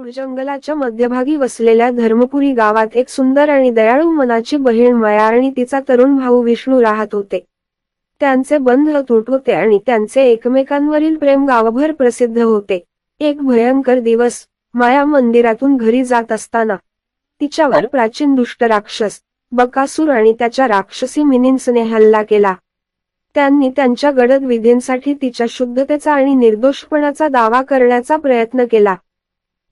दूर जंगलाच्या मध्यभागी वसलेल्या धर्मपुरी गावात एक सुंदर आणि दयाळू मनाची बहीण माया आणि तिचा तरुण भाऊ विष्णू राहत होते. त्यांचे बंध अतूट होते आणि त्यांचे एकमेकांवरील प्रेम गावभर प्रसिद्ध होते. एक भयंकर दिवस माया मंदिरातून घरी जात असताना तिच्यावर प्राचीन दुष्ट राक्षस बकासूर आणि त्याच्या राक्षसी मिनींसने हल्ला केला. त्यांनी त्यांच्या गडद विधींसाठी तिच्या शुद्धतेचा आणि निर्दोषपणाचा दावा करण्याचा प्रयत्न केला.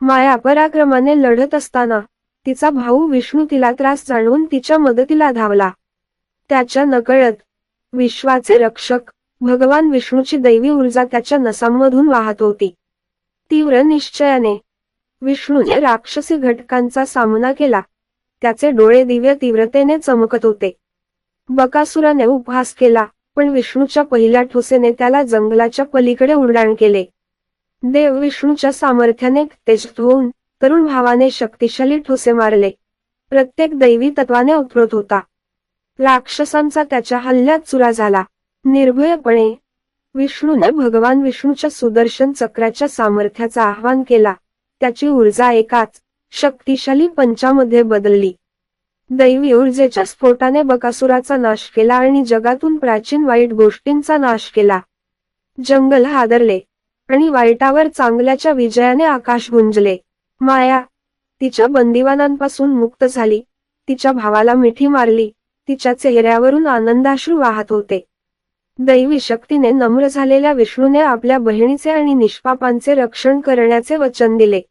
माया पराक्रमाने लढत असताना तिचा भाऊ विष्णू तिला त्रास जाणवून तिच्या मदतीला धावला. त्याच्या नकळत विश्वाचे रक्षक भगवान विष्णूची दैवी ऊर्जा त्याच्या नसांमधून वाहत होती. तीव्र निश्चयाने विष्णूने राक्षसी घटकांचा सामना केला. त्याचे डोळे दिव्य तीव्रतेने चमकत होते. बकासुराने उपहास केला, पण विष्णूच्या पहिल्या ठोसेने त्याला जंगलाच्या पलीकडे उड्डाण केले. देव विष्णूच्या सामर्थ्याने तेजस्वी होऊन तरुण भावाने शक्तिशाली ठोसे मारले. प्रत्येक दैवी तत्वाने उत्प्रोत होता. राक्षसांचा त्याच्या हल्ल्यात चुरा झाला. निर्भयपणे विष्णूने भगवान विष्णूच्या सुदर्शन चक्राच्या सामर्थ्याचा आवाहन केला. त्याची ऊर्जा एकाच शक्तिशाली पंचामध्ये बदलली. दैवी ऊर्जेच्या स्फोटाने बकासुराचा नाश केला आणि जगातून प्राचीन वाईट गोष्टींचा नाश केला. जंगल हादरले आणि वाईटावर चांगल्याच्या विजयाने आकाश गुंजले. माया तिच्या बंदिवानांपासून मुक्त झाली. तिच्या भावाला मिठी मारली. तिच्या चेहऱ्यावरून आनंदाश्रू वाहत होते. दैवी शक्तीने नम्र झालेल्या विष्णूने आपल्या बहिणीचे आणि निष्पापांचे रक्षण करण्याचे वचन दिले.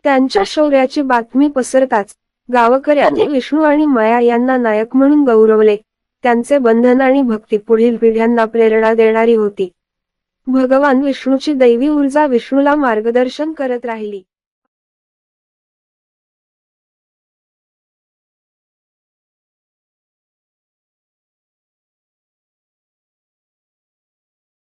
त्यांच्या शौर्याची बातमी पसरताच गावकऱ्यांनी विष्णू आणि माया यांना नायक म्हणून गौरवले. त्यांचे बंधन आणि भक्ती पुढील पिढ्यांना प्रेरणा देणारी होती. भगवान विष्णूची दैवी ऊर्जा विष्णूला मार्गदर्शन करत राहिली.